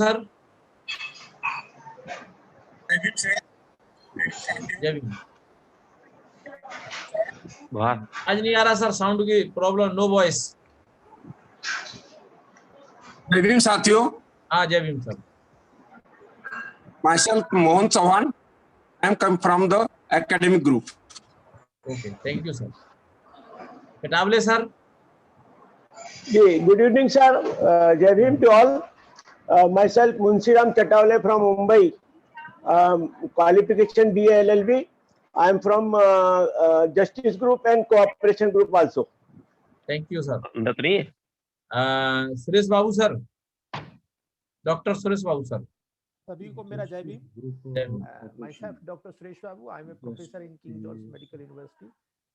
Sir. जय भीम। आज नहीं आ रहा सर, साउंड की प्रॉब्लम, नो वॉइस। जय भीम साथियों। हाँ जय Bhim sir. Myself Mohan Chauhan. I am come from the academic group. Okay, thank you sir. Katawale sir. Good evening, sir. Jai Bhim to all. Myself, Munsiram Chatawale from Mumbai. Qualification BA LLB. I am from Justice Group and Cooperation Group also. Thank you sir. Suresh Babu sir, doctor Suresh Babu sir. सभी को मेरा जय Bhim. Myself, Dr. Suresh Babu. I am a professor in King George Medical University.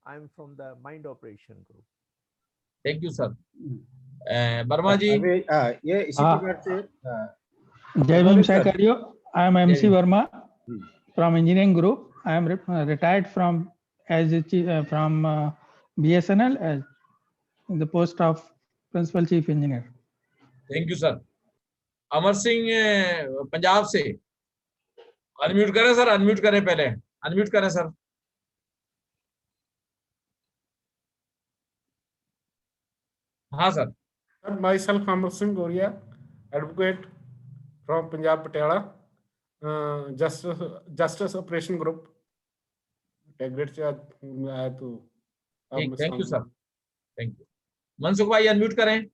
I am from the Mind Operation Group. Thank you sir. Verma ji. ये इसी प्रकार से जय भीम सहकारियों। I am MC Verma from Engineering Group. I am retired from BSNL as in the post of Principal Chief Engineer. Thank you sir. Amar Singh Punjab से, unmute करें sir, unmute करें, पहले अनम्यूट करें सर। हाँ sir. Myself Amar Singh Goria, advocate from Punjab Patiala, Justice Operation Group. Great से आया तो thank you sir, thank you. Mansukh भाई अनम्यूट करें,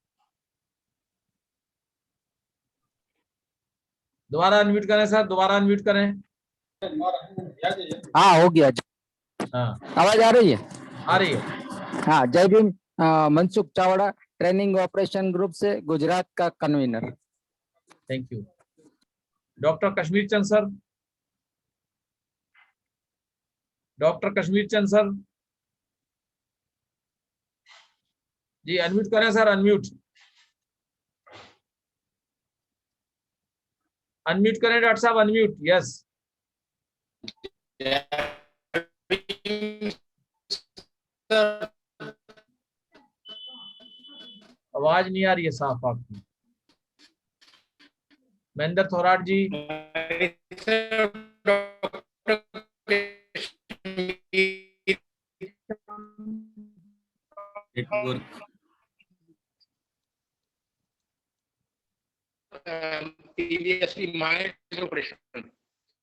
दोबारा अनम्यूट करें सर, दोबारा अनम्यूट करें। हाँ हो गया। हाँ आवाज आ रही है? आ रही है। हाँ जय Bhim. Mansukh Chavda, training operation group से, गुजरात का convener. Thank you. Doctor Kashmir Chand sir, doctor Kashmir Chand sir ji unmute करें सर, अनम्यूट, अनम्यूट करें डॉक्टर साहब, अनम्यूट। यस। आवाज नहीं आ रही है साफ आपकी। Mahendra Thorat ji.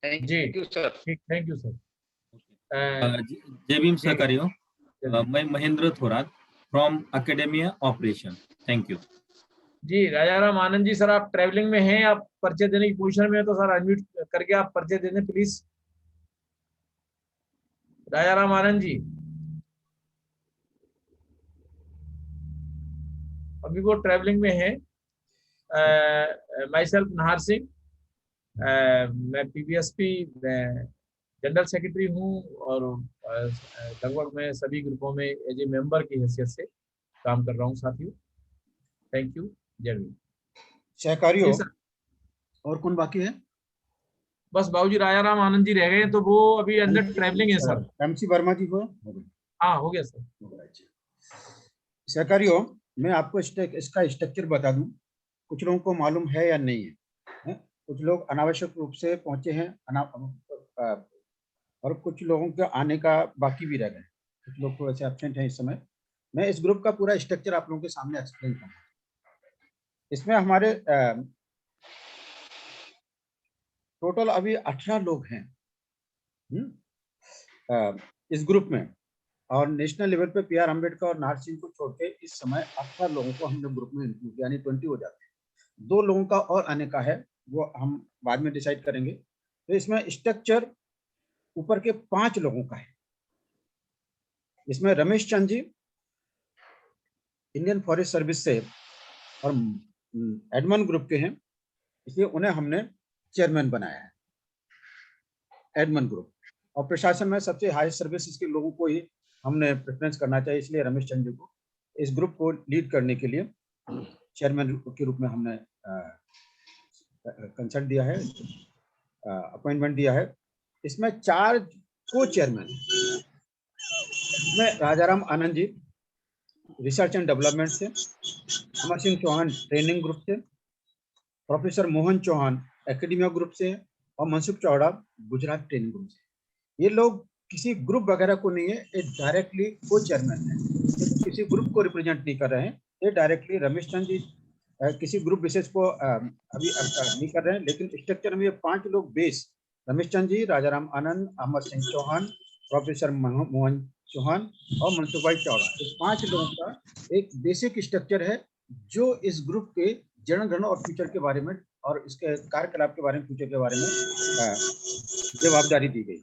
Thank you, sir. Thank you sir. जय भीम सहकारियों। मैं Mahendra Thorat from academia operation. Thank you ji. Rajaram Anand ji sir, आप ट्रैवलिंग में हैं, आप परिचय देने की पोजीशन में है, तो सर अनम्यूट करके आप परिचय दे दें प्लीज। राजाराम आनंद जी अभी वो ट्रैवलिंग में है। माई सेल्फ नाहर सिंह, मैं पीबीएसपी जनरल सेक्रेटरी हूँ और लगभग मैं सभी ग्रुपों में एज ए मेंबर की हैसियत से काम कर रहा हूँ साथियों। Thank you. जय भीम। सहकारियों और कौन बाकी है? बस बाबूजी राजाराम आनंद जी रह गए, तो वो अभी अंदर ट्रैवलिंग है सर। MC वर्मा जी को हाँ हो गया सर। सहकारियों, मैं आपको इसका स्ट्रक्चर बता दूं, कुछ लोगों को मालूम है या नहीं है? कुछ लोग अनावश्यक रूप से पहुंचे हैं और कुछ लोगों के आने का बाकी भी रह गए, कुछ लोग थोड़े से एब्सेंट हैं इस समय। मैं इस ग्रुप का पूरा स्ट्रक्चर आप लोगों के सामने एक्सप्लेन करूंगा। इसमें हमारे टोटल अभी 18 लोग हैं इस ग्रुप में, और नेशनल लेवल पे PR अम्बेडकर और नाहर सिंह को छोड़ के इस समय 18 लोगों को हमने ग्रुप में इंक्लूड, यानी 20 हो जाते हैं। 2 लोगों का और आने का है, वो हम बाद में डिसाइड करेंगे। तो इसमें स्ट्रक्चर ऊपर के 5 लोगों का है। इसमें रमेश चंद जी इंडियन फॉरेस्ट सर्विस से और एडमन ग्रुप के हैं, इसलिए उन्हें हमने चेयरमैन बनाया है एडमन ग्रुप। और प्रशासन में सबसे हाई सर्विसेज के लोगों को ही हमने प्रेफरेंस करना चाहिए, इसलिए रमेश चंद जी को इस ग्रुप को लीड करने के लिए चेयरमैन के रूप में हमने कंसल्ट दिया है, अपॉइंटमेंट दिया है। इसमें 4 को चेयरमैन, इसमें Rajaram Anand ji research and development से, अमर सिंह चौहान ट्रेनिंग ग्रुप से, professor Mohan Chauhan academia group से हैं और मनसुख चावड़ा गुजरात ट्रेनिंग ग्रुप से। ये लोग किसी ग्रुप वगैरह को नहीं है, ये डायरेक्टली को चेयरमैन है, किसी ग्रुप को रिप्रेजेंट नहीं कर रहे हैं। ये डायरेक्टली रमेश चंद जी किसी ग्रुप विशेष को अभी नहीं कर रहे हैं, लेकिन स्ट्रक्चर में ये 5 लोग बेस, रमेश चंद जी, राजाराम आनंद, अमर सिंह चौहान, प्रोफेसर मोहन चौहान और मनसुख भाई चावड़ा, इस 5 लोगों का एक बेसिक स्ट्रक्चर है जो इस ग्रुप के जनगणना और फ्यूचर के बारे में और इसके कार्यकलाप के बारे में, फ्यूचर के बारे में जवाबदारी दी गई।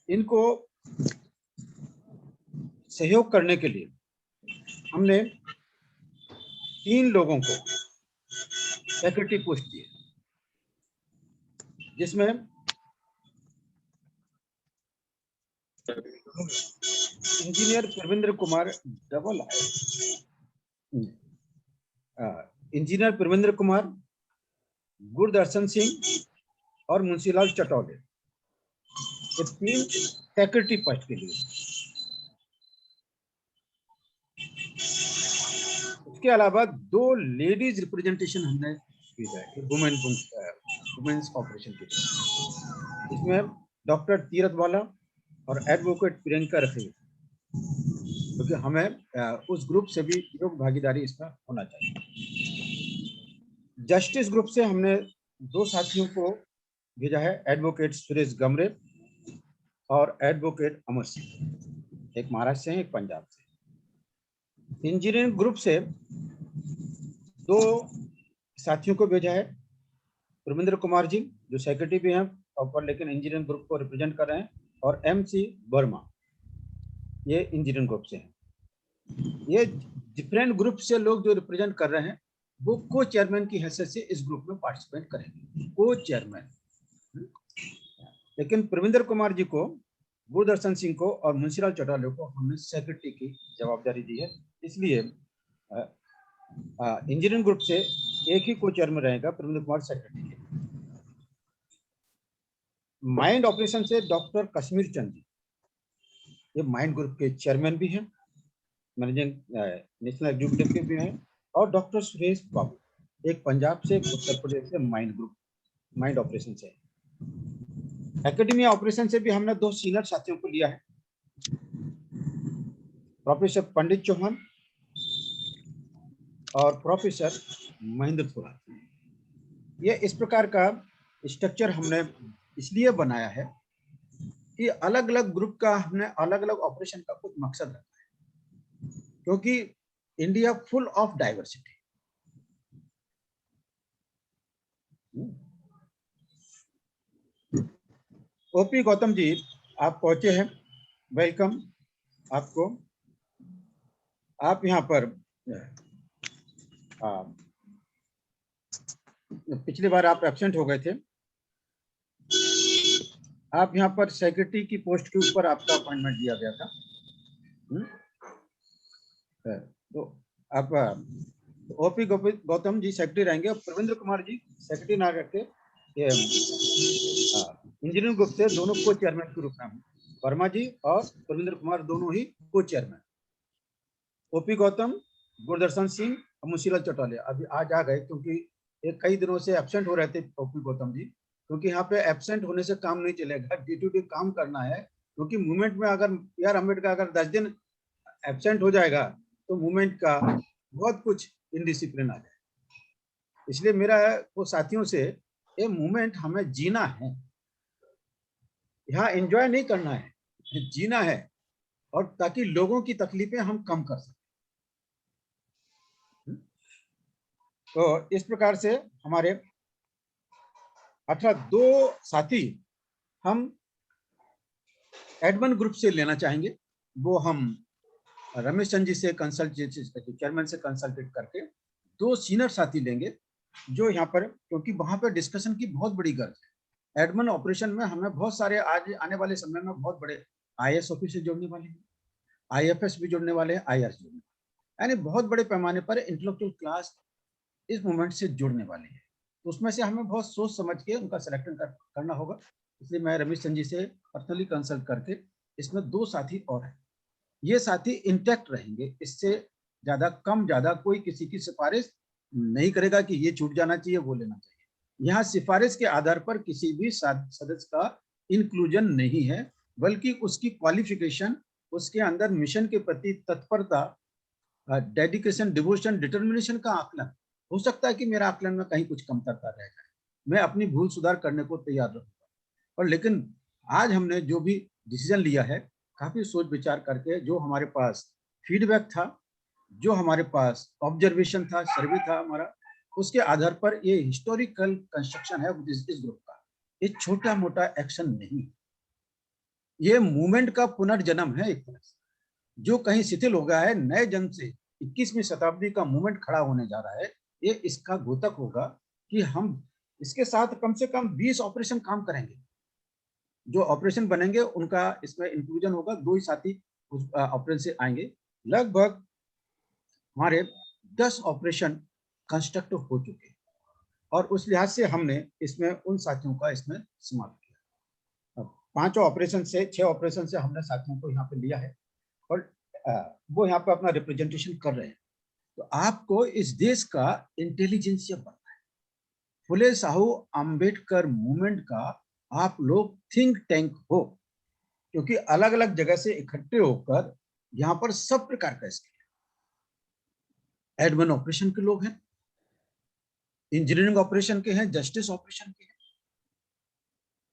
इनको सहयोग करने के लिए हमने 3 लोगों को सेक्रेटरी पोस्ट दिए, जिसमें इंजीनियर परविंद्र कुमार इंजीनियर परविंद्र कुमार, गुरदर्शन सिंह और मुंशीलाल चटौले, ये 3 सेक्रेटरी पोस्ट के लिए। इसके अलावा 2 लेडीज रिप्रेजेंटेशन हमने भेजा है वुमेन्स ऑपरेशन के लिए, इसमें डॉक्टर तीरथ वाला और एडवोकेट प्रियंका रखे, क्योंकि हमें उस ग्रुप से भी योग भागीदारी इसमें होना चाहिए। जस्टिस ग्रुप से हमने 2 साथियों को भेजा है, एडवोकेट सुरेश गमरे और एडवोकेट अमर सिंह, एक महाराष्ट्र से हैं, एक पंजाब से। इंजीनियरिंग ग्रुप से 2 साथियों को भेजा है, परविंद्र कुमार जी जो सेक्रेटरी भी हैं और लेकिन इंजीनियरिंग ग्रुप को रिप्रेजेंट कर रहे हैं, और MC वर्मा, ये इंजीनियरिंग ग्रुप से हैं। ये डिफरेंट ग्रुप से लोग जो रिप्रेजेंट कर रहे हैं वो को चेयरमैन की हैसियत से इस ग्रुप में पार्टिसिपेट करेंगे, को चेयरमैन। लेकिन परविंद्र कुमार जी को, गुरदर्शन सिंह को और मुंशीलाल चौटाले को हमने सेक्रेटरी की जवाबदारी दी है, इसलिए इंजीनियरिंग ग्रुप से एक ही को चेयरमैन रहेगा, Parvinder Kumar secretary. Mind operation से डॉक्टर कश्मीर चंद जी, ये माइंड ग्रुप के चेयरमैन भी हैं, मैनेजिंग नेशनल एग्जीक्यूटिव के भी हैं, और डॉक्टर सुरेश बाबू, एक पंजाब से, एक उत्तर प्रदेश से, माइंड ग्रुप माइंड ऑपरेशन से। एकेडमिया ऑपरेशन से भी हमने 2 सीनियर साथियों को लिया है, प्रोफेसर पंडित चौहान और प्रोफेसर महेंद्र थोरात। ये इस प्रकार का स्ट्रक्चर हमने इसलिए बनाया है कि अलग अलग ग्रुप का हमने अलग अलग ऑपरेशन का कुछ मकसद रखा है, क्योंकि India full of diversity. OP Gautam ji आप पहुंचे हैं, वेलकम आपको। आप यहाँ पर पिछली बार आप एब्सेंट हो गए थे, आप यहाँ पर सेक्रेटरी की पोस्ट के ऊपर आपका अपॉइंटमेंट दिया गया था। तो आप ओपी गौतम जी सेक्रेटरी रहेंगे और प्रविंद्र कुमार जी सेक्रेटरी ना रखे इंजीनियरिंग ग्रुप से दोनों को चेयरमैन के रूप में, वर्मा जी और प्रविंद्र कुमार दोनों ही को चेयरमैन। ओपी गौतम, गुरदर्शन सिंह और मुंशीलाल चौटाले अभी आज आ गए, क्योंकि ये कई दिनों से एब्सेंट हो रहे थे ओपी गौतम जी, क्योंकि यहाँ पे एब्सेंट होने से काम नहीं चलेगा, डे टू डे काम करना है। क्योंकि मूवमेंट में अगर PR अम्बेडकर अगर 10 दिन एब्सेंट हो जाएगा तो मूवमेंट का बहुत कुछ इनडिसिप्लिन आ जाएगा। इसलिए मेरा वो साथियों से, ये मूवमेंट हमें जीना है, यहाँ एंजॉय नहीं करना है, जीना है, और ताकि लोगों की तकलीफें हम कम कर सकें। तो इस प्रकार से हमारे 2 साथी हम एडमन ग्रुप से लेना चाहेंगे, वो हम रमेश चंद जी से कंसल्ट, चेयरमैन से कंसल्टेट करके 2 सीनियर साथी लेंगे, जो यहाँ पर, क्योंकि वहां पर डिस्कशन की बहुत बड़ी गरज है। एडमन ऑपरेशन में हमें बहुत सारे आज आने वाले समय में बहुत बड़े IAS ऑफिसर जोड़ने वाले हैं, IFS भी जोड़ने वाले हैं, IRS जोड़ने वाले, यानी बहुत बड़े पैमाने पर इंटेलेक्चुअल क्लास इस मूवमेंट से जुड़ने वाले हैं। तो उसमें से हमें बहुत सोच समझ के उनका सिलेक्शन करना होगा। इसलिए मैं रमेश चंद जी से पर्सनली कंसल्ट करके इसमें 2 साथी और हैं, ये साथी इंटैक्ट रहेंगे, इससे ज्यादा कोई किसी की सिफारिश नहीं करेगा कि ये छूट जाना चाहिए, वो लेना चाहिए। यहाँ सिफारिश के आधार पर किसी भी सदस्य का इंक्लूजन नहीं है, बल्कि उसकी क्वालिफिकेशन, उसके अंदर मिशन के प्रति तत्परता, डेडिकेशन, डिवोशन, डिटर्मिनेशन का आकलन। हो सकता है कि मेरा आकलन में कहीं कुछ कमतरता रह जाए, मैं अपनी भूल सुधार करने को तैयार रहूंगा। और लेकिन आज हमने जो भी डिसीजन लिया है, काफी सोच विचार करके, जो हमारे पास फीडबैक था, जो हमारे पास ऑब्जर्वेशन था, सर्वे था हमारा, उसके आधार पर ये हिस्टोरिकल कंस्ट्रक्शन है इस ग्रुप का। ये छोटा मोटा एक्शन नहीं, ये मूवमेंट का पुनर्जन्म है एक तरह से। जो कहीं शिथिल हो गया है, नए जन्म से 21वीं शताब्दी का मूवमेंट खड़ा होने जा रहा है। ये इसका द्योतक होगा कि हम इसके साथ कम से कम 20 ऑपरेशन काम करेंगे। जो ऑपरेशन बनेंगे उनका इसमें इंक्लूजन होगा, 2 ही साथी उस ऑपरेशन से आएंगे। लगभग हमारे 10 ऑपरेशन कंस्ट्रक्ट हो चुके हैं और उस लिहाज से हमने इसमें उन साथियों का इसमें समाप्त किया। 5 ऑपरेशन से 6 ऑपरेशन से हमने साथियों को यहाँ पे लिया है और वो यहाँ पे अपना रिप्रेजेंटेशन कर रहे हैं। तो आपको इस देश का इंटेलिजेंसिया बनना है। फुले साहू अंबेडकर मूवमेंट का आप लोग थिंक टैंक हो, क्योंकि अलग अलग जगह से इकट्ठे होकर यहाँ पर सब प्रकार का इसके एडमिन ऑपरेशन के लोग हैं, इंजीनियरिंग ऑपरेशन के हैं, जस्टिस ऑपरेशन के हैं,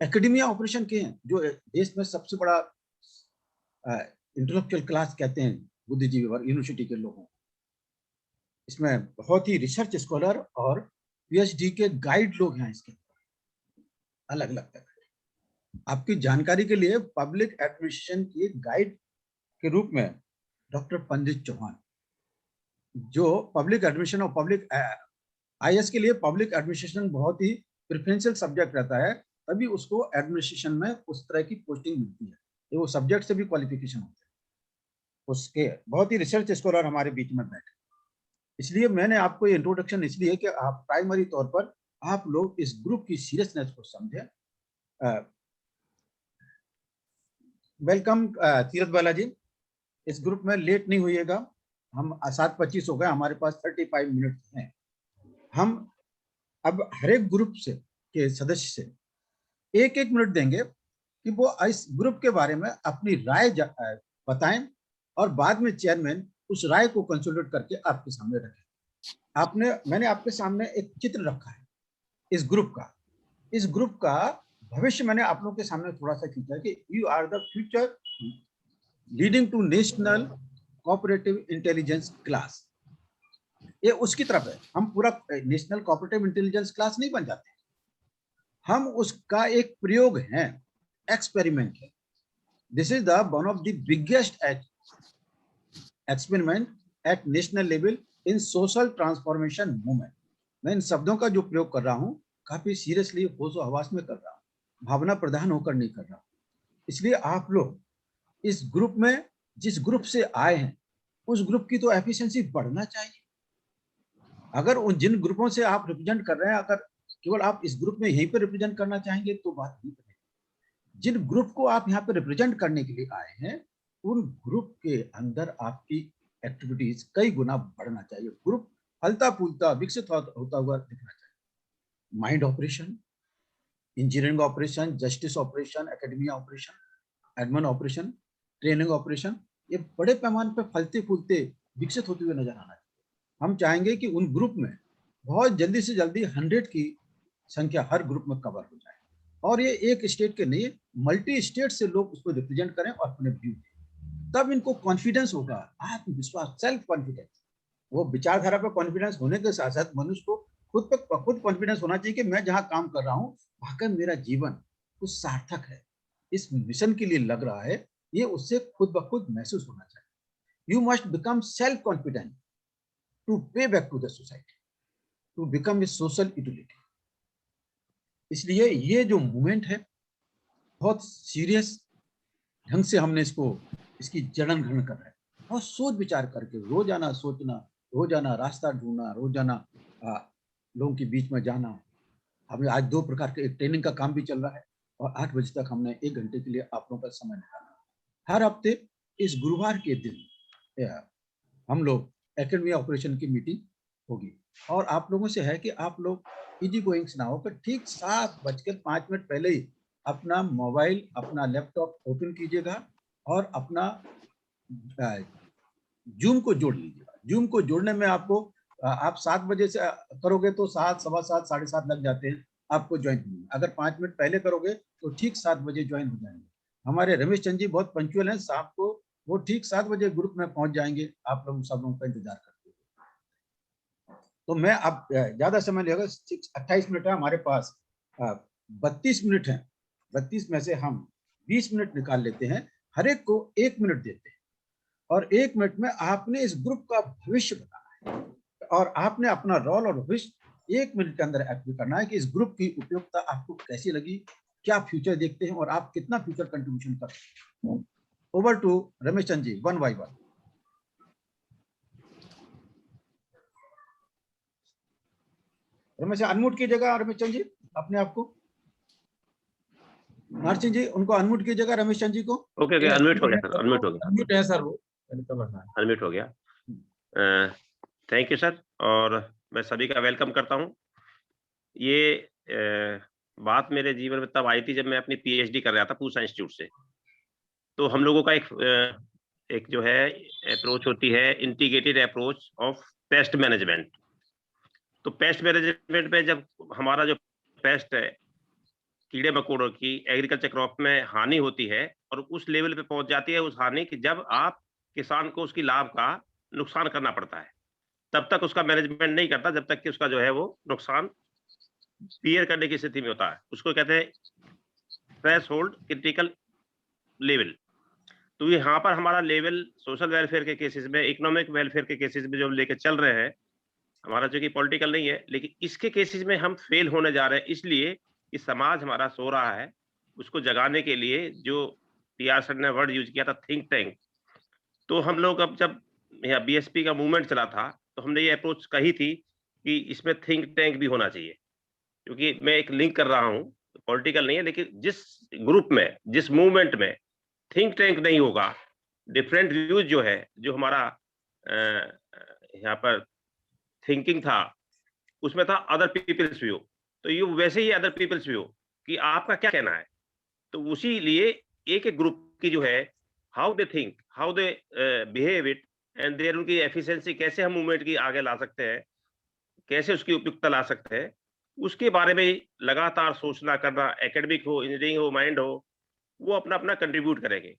एकेडमिया ऑपरेशन के हैं, जो देश में सबसे बड़ा इंटेलेक्चुअल क्लास कहते हैं बुद्धिजीवी वर्ग, यूनिवर्सिटी के लोगों। इसमें बहुत ही रिसर्च स्कॉलर और पीएचडी के गाइड लोग हैं इसके अलग अलग तरह। आपकी जानकारी के लिए पब्लिक एडमिनिस्ट्रेशन की गाइड के रूप में डॉक्टर पंडित चौहान, जो पब्लिक एडमिनिस्ट्रेशन और पब्लिक आईएएस के लिए पब्लिक एडमिनिस्ट्रेशन बहुत ही प्रेफरेंशियल सब्जेक्ट रहता है, तभी उसको एडमिनिस्ट्रेशन में उस तरह की पोस्टिंग मिलती है। ये वो सब्जेक्ट से भी क्वालिफिकेशन होते हैं उसके। बहुत ही रिसर्च स्कॉलर हमारे बीच में बैठे, इसलिए मैंने आपको ये इंट्रोडक्शन इसलिए कि आप प्राइमरी तौर पर आप लोग इस ग्रुप की सीरियसनेस को समझें। वेलकम तीरथ बालाजी, इस ग्रुप में लेट नहीं होइएगा। हम 7:25 हो गए, हमारे पास 35 मिनट हैं। हम अब हर एक ग्रुप से के सदस्य से 1-1 मिनट देंगे कि वो इस ग्रुप के बारे में अपनी राय बताएं और बाद में चेयरमैन उस राय को कंसोलिडेट करके आपके सामने रखें। मैंने आपके सामने एक चित्र रखा है इस ग्रुप का। इस ग्रुप का भविष्य मैंने आप लोगों के सामने थोड़ा सा खींचा कि you are the future leading to national cooperative intelligence class. ये उसकी तरफ है। हम पूरा नेशनल कोऑपरेटिव इंटेलिजेंस क्लास नहीं बन जाते, हम उसका एक प्रयोग है, एक्सपेरिमेंट है। This is the one of the biggest experiment at national level in social transformation movement. मैं इन शब्दों का जो प्रयोग कर रहा हूँ काफी सीरियसली होशो हवास में कर रहा हूँ, भावना प्रधान होकर नहीं कर रहा हूँ। इसलिए आप लोग इस ग्रुप में जिस ग्रुप से आए हैं उस ग्रुप की तो एफिशिएंसी बढ़ना चाहिए। अगर उन जिन ग्रुपों से आप रिप्रेजेंट कर रहे हैं, अगर केवल आप इस ग्रुप में यहीं पर रिप्रेजेंट करना चाहेंगे तो बात नहीं बनेगी। जिन ग्रुप को आप यहाँ पे रिप्रेजेंट करने के लिए आए हैं उन ग्रुप के अंदर आपकी एक्टिविटीज कई गुना बढ़ना चाहिए। ग्रुप फलता फूलता विकसित होता हुआ दिखना चाहिए। Mind operation, engineering operation, justice operation, academia operation, admin operation, training operation, ये बड़े पैमाने पर फलते फूलते विकसित होते हुए नजर आना चाहिए। हम चाहेंगे कि उन ग्रुप में बहुत जल्दी से जल्दी 100 की संख्या हर ग्रुप में कवर हो जाए और ये एक स्टेट के नहीं, मल्टी स्टेट से लोग उसको रिप्रेजेंट करें और अपने व्यू दें। तब इनको कॉन्फिडेंस होगा, आत्मविश्वास, सेल्फ कॉन्फिडेंस। वो विचारधारा पर कॉन्फिडेंस होने के साथ साथ मनुष्य को खुद कॉन्फिडेंस होना चाहिए कि मैं जहाँ काम कर रहा हूँ वाकई मेरा जीवन कुछ सार्थक है, इस मिशन के लिए लग रहा है, ये उससे खुद ब खुद महसूस होना चाहिए। You must become self confident to pay back to the society, to become a social utility. इसलिए ये जो मूवमेंट है बहुत सीरियस ढंग से हमने इसकी जनन ग्रहण कर रहे हैं। बहुत सोच विचार करके रोजाना सोचना, रोजाना रास्ता ढूंढना, रोजाना लोगों के बीच में जाना। हमें आज 2 प्रकार के ट्रेनिंग का काम भी चल रहा है और 8 बजे तक हमने 1 घंटे के लिए आप लोगों का समय निकाला। हर हफ्ते इस गुरुवार के दिन हम लोग एकेडमी ऑपरेशन की मीटिंग होगी। और आप लोगों से है कि आप लोग इजी गोइंग्स ना हो, कि ठीक 7:05 पहले ही अपना मोबाइल, अपना लैपटॉप ओपन कीजिएगा और अपना जूम को जोड़ लीजिएगा। जूम को जोड़ने में आपको आप 7 बजे से करोगे तो 7, सवा 7, 7:30 लग जाते हैं आपको ज्वाइन होने में। अगर 5 मिनट पहले करोगे तो ठीक 7 बजे ज्वाइन हो जाएंगे। हमारे रमेश चंद जी बहुत पंक्चुअल हैं, शाम को वो ठीक 7 बजे ग्रुप में पहुंच जाएंगे। आप लोग सब लोगों का इंतजार करते हैं। तो मैं अब ज्यादा समय लेगा, 28 मिनट है हमारे पास, 32 मिनट है। 32 में से हम 20 मिनट निकाल लेते हैं, हर एक को 1 मिनट देते हैं और 1 मिनट में आपने इस ग्रुप का भविष्य बताना है और आपने अपना रोल और भविष्य 1 मिनट के अंदर एक्टिव करना है कि इस ग्रुप की उपयोगिता आपको कैसी लगी, क्या फ्यूचर देखते हैं और आप कितना फ्यूचर कंट्रीब्यूशन कर सकते हैं। Over to Ramesh Chand ji, 1 by 1। Ramesh unmute कीजिएगा, रमेश चंद जी अपने आप को। नारसिंह जी उनको अनम्यूट कीजिएगा, रमेश चंद जी को। ओके ओके, अनम्यूट हो गया सर, अनम्यूट हो गया, अनम्यूट है सर, वो अनम्यूट हो गया। थैंक यू सर, और मैं सभी का वेलकम करता हूं। ये बात मेरे जीवन में तब आई थी जब मैं अपनी पीएचडी कर रहा था पूसा इंस्टीट्यूट से। तो हम लोगों का एक जो है अप्रोच होती है integrated approach of pest management. तो पेस्ट मैनेजमेंट में जब हमारा जो पेस्ट है, कीड़े मकोड़ों की एग्रीकल्चर क्रॉप में हानि होती है और उस लेवल पे पहुंच जाती है उस हानि की, जब आप किसान को उसकी लाभ का नुकसान करना पड़ता है, तब तक उसका मैनेजमेंट नहीं करता जब तक कि उसका जो है वो नुकसान बियर करने की स्थिति में होता है। उसको कहते हैं थ्रेशोल्ड क्रिटिकल लेवल। तो यहाँ पर हमारा लेवल सोशल वेलफेयर के केसेस में, इकोनॉमिक वेलफेयर के केसेस में जो हम लेके चल रहे हैं, हमारा जो कि पॉलिटिकल नहीं है, लेकिन इसके केसेस में हम फेल होने जा रहे हैं। इसलिए कि समाज हमारा सो रहा है, उसको जगाने के लिए जो पीआर सर ने वर्ड यूज किया था थिंक टैंक। तो हम लोग अब जब यहाँ बीएसपी का मूवमेंट चला था तो हमने ये अप्रोच कही थी कि इसमें थिंक टैंक भी होना चाहिए, क्योंकि मैं एक लिंक कर रहा हूँ, पॉलिटिकल नहीं है, लेकिन जिस ग्रुप में, जिस मूवमेंट में थिंक टैंक नहीं होगा, डिफरेंट व्यूज जो है, जो हमारा यहाँ पर थिंकिंग था, उसमें था अदर पीपल्स व्यू, तो ये वैसे ही अदर पीपल्स व्यू कि आपका क्या कहना है। तो उसी लिए एक एक ग्रुप की जो है how they think, how they behave it and their, उनकी एफिशिएंसी कैसे हम मूवमेंट की आगे ला सकते हैं, कैसे उसकी उपयुक्तता ला सकते हैं, उसके बारे में लगातार सोचना करना, एकेडमिक हो, इंजीनियरिंग हो, माइंड हो, वो अपना अपना कंट्रीब्यूट करेंगे।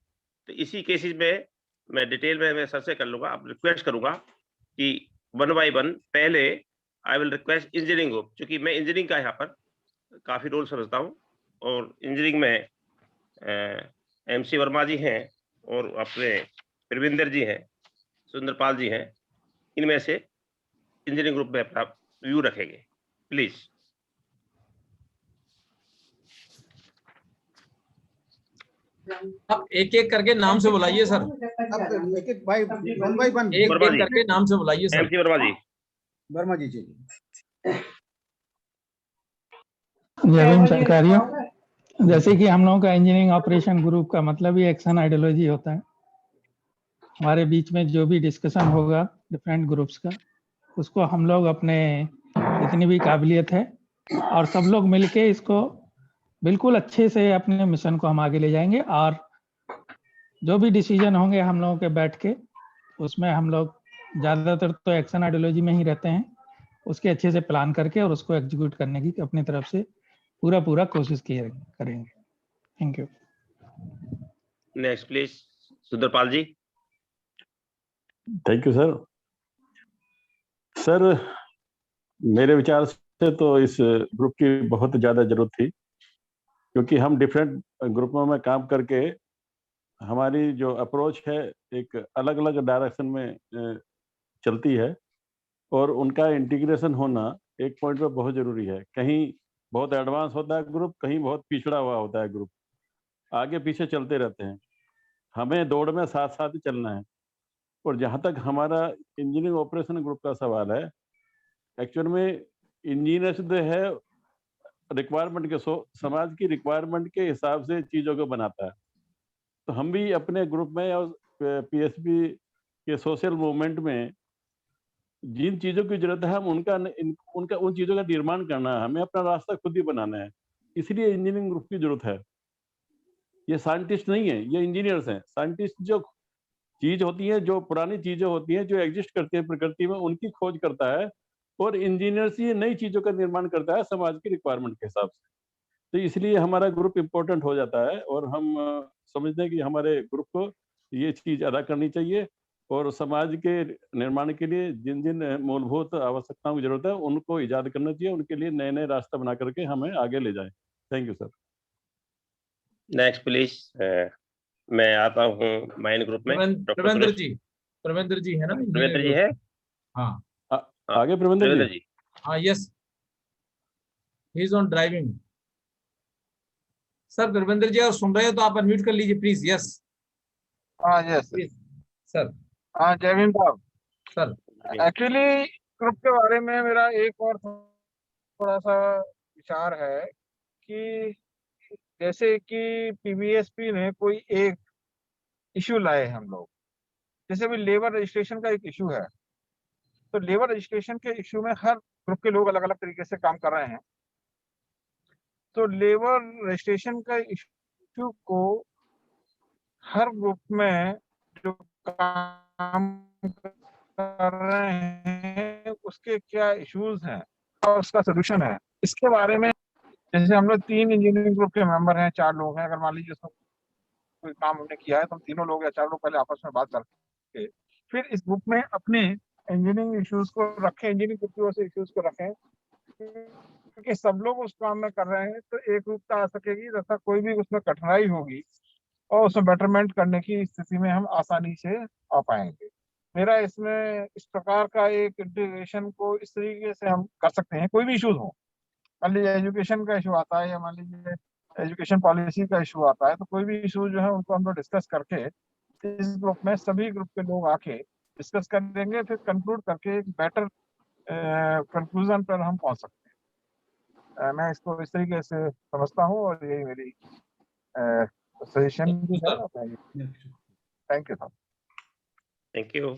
तो इसी केसेस में मैं डिटेल में मैं सर से कर लूंगा। अब रिक्वेस्ट करूंगा कि 1 by 1 पहले I will request engineering group, क्योंकि मैं इंजीनियरिंग का यहाँ पर काफी रोल समझता हूँ और इंजीनियरिंग में एमसी वर्मा जी हैं और अपने प्रविंदर जी हैं, सुंदरपाल जी हैं, इनमें से इंजीनियरिंग ग्रुप में अपना व्यू रखेंगे प्लीज। आप एक एक करके नाम से बुलाइए सर, एक एक बाय 1 by 1 एक एक करके नाम से बुलाइए सर। एमसी वर्मा जी, वर्मा जी। जय भीम सरकारियों। जैसे कि हम लोगों का इंजीनियरिंग ऑपरेशन ग्रुप का मतलब ही एक्शन आइडियोलॉजी होता है। हमारे बीच में जो भी डिस्कशन होगा डिफरेंट ग्रुप्स का, उसको हम लोग अपने जितनी भी काबिलियत है और सब लोग मिलके इसको बिल्कुल अच्छे से अपने मिशन को हम आगे ले जाएंगे, और जो भी डिसीजन होंगे हम लोगों के बैठ के, उसमें हम लोग ज़्यादातर तो एक्शन आइडियोलॉजी में ही रहते हैं, उसके अच्छे से प्लान करके और उसको एग्जीक्यूट करने की अपनी तरफ से पूरा कोशिश करेंगे। Thank you. Next please Sundarpal ji. Thank you sir. Sir मेरे विचार से तो इस ग्रुप की बहुत ज़्यादा जरूरत थी, क्योंकि हम डिफरेंट ग्रुपों में काम करके हमारी जो अप्रोच है एक अलग अलग डायरेक्शन में चलती है, और उनका इंटीग्रेशन होना एक पॉइंट पे बहुत ज़रूरी है। कहीं बहुत एडवांस होता है ग्रुप, कहीं बहुत पिछड़ा हुआ होता है ग्रुप, आगे पीछे चलते रहते हैं। हमें दौड़ में साथ साथ ही चलना है। और जहाँ तक हमारा इंजीनियरिंग ऑपरेशन ग्रुप का सवाल है, एक्चुअल में इंजीनियर्स जो है रिक्वायरमेंट के समाज की रिक्वायरमेंट के हिसाब से चीज़ों को बनाता है। तो हम भी अपने ग्रुप में और पीएसपी के सोशल मूवमेंट में जिन चीजों की जरूरत है हम उनका उन चीजों का निर्माण करना है, हमें अपना रास्ता खुद ही बनाना है। इसलिए इंजीनियरिंग ग्रुप की जरूरत है। ये साइंटिस्ट नहीं है, ये इंजीनियर्स हैं। साइंटिस्ट जो चीज होती है, जो पुरानी चीजें होती हैं, जो एग्जिस्ट करती है प्रकृति में, उनकी खोज करता है, और इंजीनियर्स ये नई चीजों का निर्माण करता है समाज की रिक्वायरमेंट के हिसाब से। तो इसलिए हमारा ग्रुप इम्पोर्टेंट हो जाता है, और हम समझते हैं कि हमारे ग्रुप को ये चीज अदा करनी चाहिए, और समाज के निर्माण के लिए जिन जिन मूलभूत आवश्यकताओं की जरूरत है उनको इजाद करना चाहिए, उनके लिए नए नए रास्ता बना करके हमें आगे ले जाएं। Thank you sir. Next please. मैं आता हूँ माइन ग्रुप में। प्रवेंद्र जी है ना? प्रवेंद्र जी है? हाँ, आगे प्रवेंद्र जी। हाँ, yes, he is on driving. Sir Pravendra ji, और सुन रहे हो तो आप अनम्यूट कर लीजिए प्लीज। यस। हाँ, यस सर। हाँ, जय भीम साहब। सर एक्चुअली ग्रुप के बारे में मेरा एक और थोड़ा सा विचार है कि जैसे कि पीवीएसपी ने कोई एक इशू लाए हम लोग, जैसे भी लेबर रजिस्ट्रेशन का एक इशू है, तो लेबर रजिस्ट्रेशन के इशू में हर ग्रुप के लोग अलग अलग तरीके से काम कर रहे हैं। तो लेबर रजिस्ट्रेशन का इशू को हर ग्रुप में जो काम कर रहे हैं उसके क्या इश्यूज हैं और उसका सोल्यूशन है, इसके बारे में। जैसे हम लोग 3 इंजीनियरिंग ग्रुप के मेंबर हैं, 4 लोग हैं। अगर मान लीजिए उसमें कोई काम हमने किया है तो हम तीनों लोग या 4 लोग पहले आपस में बात करके फिर इस ग्रुप में अपने इंजीनियरिंग इश्यूज को रखें, इंजीनियरिंग ग्रुप की ओर से इश्यूज को रखें, क्योंकि सब लोग उस काम में कर रहे हैं तो एक रूपता आ सकेगी। जैसा कोई भी उसमें कठिनाई होगी और उसमें बेटरमेंट करने की स्थिति में हम आसानी से आ पाएंगे। मेरा इसमें इस प्रकार का एक इंटीग्रेशन को इस तरीके से हम कर सकते हैं। कोई भी इशूज हो, मान लीजिए एजुकेशन का इशू आता है या मान लीजिए एजुकेशन पॉलिसी का इशू आता है, तो कोई भी इशू जो है उनको हम लोग डिस्कस करके इस ग्रुप में सभी ग्रुप के लोग आके डिस्कस करेंगे, फिर कंक्लूड करके एक बेटर कंक्लूजन पर हम पहुंच सकते हैं। मैं इसको इस तरीके से समझता हूँ और यही मेरी सजेशन भी है। Thank you sir. Thank you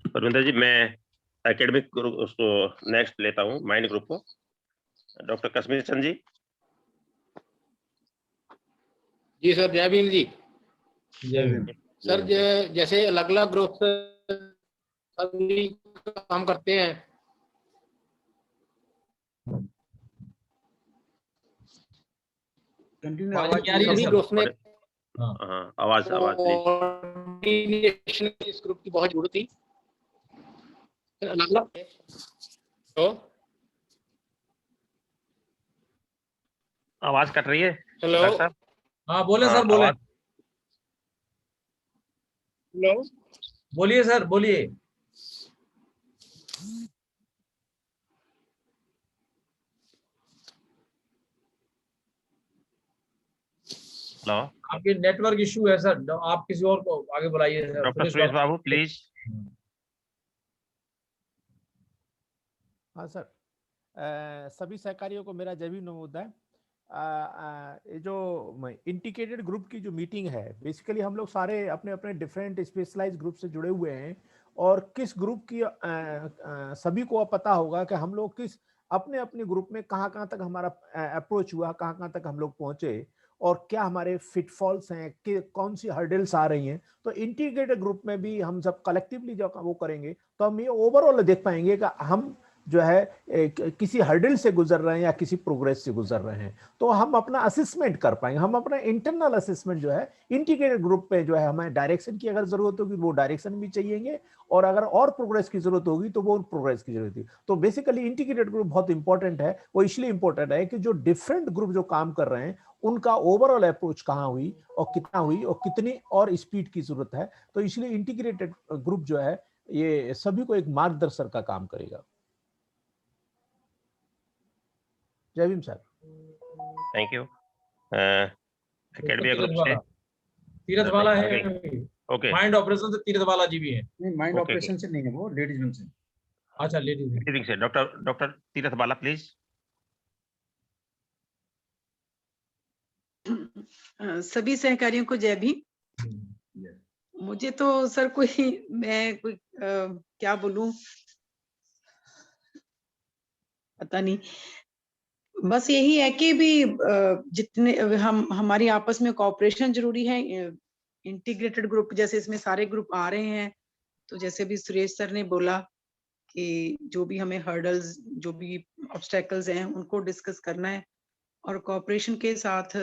Parvinder ji. मैं एकेडमिक ग्रुप उसको नेक्स्ट लेता हूँ, माइंड ग्रुप को। डॉक्टर कश्मीर चंद जी। जी सर, जय भीम जी। जय भीम सर। जैसे अलग अलग ग्रुप सभी काम करते हैं, सभी ग्रुप में आवाज इस ग्रुप की बहुत जरूरत थी। अलग अलग तो आवाज कट रही है। हेलो। हाँ बोले सर, बोले। हेलो, बोलिए सर, बोलिए। हेलो, आपकी नेटवर्क इशू है सर, आप किसी और को आगे बुलाइए sir. Doctor Suresh Babu please. हाँ सर, सभी सहकारियों को मेरा जय भीम नमोदय। ये जो इंटीग्रेटेड ग्रुप की जो मीटिंग है, बेसिकली हम लोग सारे अपने अपने डिफरेंट स्पेशलाइज्ड ग्रुप से जुड़े हुए हैं, और किस ग्रुप की सभी को पता होगा कि हम लोग किस अपने अपने ग्रुप में कहाँ तक हमारा अप्रोच हुआ, कहाँ तक हम लोग पहुंचे, और क्या हमारे फिटफॉल्स हैं, कि कौन सी हर्डल्स आ रही हैं। तो इंटीग्रेटेड ग्रुप में भी हम सब कलेक्टिवली जब वो करेंगे तो हम ये ओवरऑल देख पाएंगे कि हम जो है किसी हर्डल से गुजर रहे हैं या किसी प्रोग्रेस से गुजर रहे हैं, तो हम अपना असेसमेंट कर पाएंगे। हम अपना इंटरनल असेसमेंट जो है इंटीग्रेटेड ग्रुप पे जो है, हमें डायरेक्शन की अगर जरूरत होगी वो डायरेक्शन भी चाहिएंगे, और अगर और प्रोग्रेस की जरूरत होगी तो वो प्रोग्रेस की जरूरत है। तो बेसिकली इंटीग्रेटेड ग्रुप बहुत इंपॉर्टेंट है। वो इसलिए इंपॉर्टेंट है कि जो डिफरेंट ग्रुप जो काम कर रहे हैं उनका ओवरऑल अप्रोच कहाँ हुई और कितना हुई और कितनी और स्पीड की जरूरत है। तो इसलिए इंटीग्रेटेड ग्रुप जो है ये सभी को एक मार्गदर्शन का काम करेगा। जय Bhim sir. Thank you. Academy group से तीरथ वाला है। ओके, माइंड ऑपरेशन से तीरथ वाला जी भी है। नहीं, माइंड ऑपरेशन से नहीं है, वो लेडीज विंग से। अच्छा, लेडीज विंग से। डॉक्टर तीरथ वाला प्लीज। सभी सहकारियों को जय भीम। मुझे तो सर मैं क्या बोलूं, पता नहीं, बस यही है कि भी जितने हमारी आपस में कोऑपरेशन जरूरी है। इंटीग्रेटेड ग्रुप जैसे इसमें सारे ग्रुप आ रहे हैं, तो जैसे भी सुरेश सर ने बोला कि जो भी हमें हर्डल्स, जो भी ऑब्स्टेकल्स हैं उनको डिस्कस करना है, और कोऑपरेशन के साथ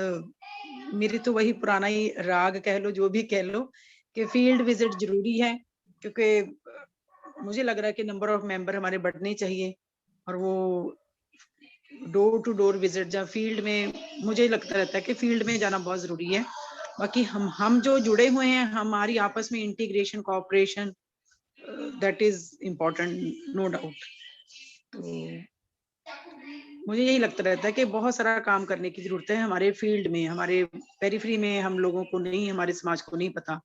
मेरी तो वही पुराना ही राग कह लो, जो भी कह लो, कि फील्ड विजिट जरूरी है, क्योंकि मुझे लग रहा है कि नंबर ऑफ मेंबर हमारे बढ़ने चाहिए, और वो डोर टू डोर विजिट या फील्ड में, मुझे लगता रहता है कि फील्ड में जाना बहुत जरूरी है। बाकी हम जो जुड़े हुए हैं, हमारी आपस में integration, cooperation, that is important, no doubt. तो मुझे यही लगता रहता है कि बहुत सारा काम करने की जरूरत है हमारे फील्ड में, हमारे पेरिफेरी में। हम लोगों को नहीं, हमारे समाज को नहीं पता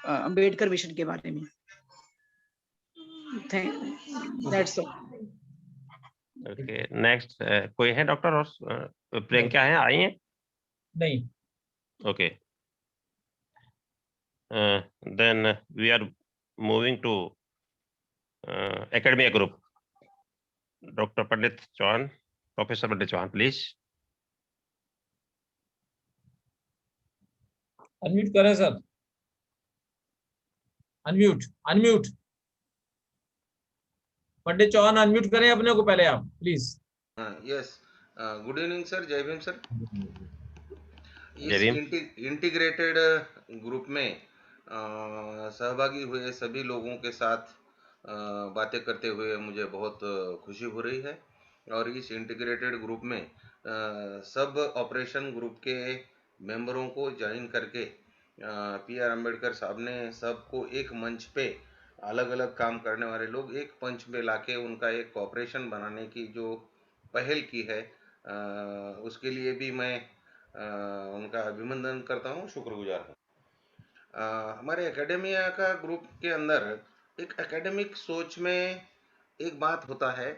अंबेडकर मिशन के बारे में। That's all. ओके, नेक्स्ट कोई है डॉक्टर? और प्रियंका है, आई हैं? नहीं। Okay, then we are moving to academia group. Doctor Pandit Chauhan, professor Pandit Chauhan, please unmute करें sir, unmute Pandit Chauhan unmute करें अपने को पहले आप please. Yes, good evening sir, जय भीम सर। जय इस भीम। इंटीग्रेटेड ग्रुप में सहभागी हुए सभी लोगों के साथ बातें करते हुए मुझे बहुत खुशी हो रही है। और इस इंटीग्रेटेड ग्रुप में सब ऑपरेशन ग्रुप के मेंबरों को ज्वाइन करके पीआर अंबेडकर साहब ने सबको एक मंच पे, अलग अलग काम करने वाले लोग एक मंच पे लाके उनका एक कॉपरेशन बनाने की जो पहल की है, उसके लिए भी मैं उनका अभिनंदन करता हूँ, शुक्रगुजार हूँ। हमारे एकेडमिया का ग्रुप के अंदर एक एकेडमिक सोच में एक बात होता है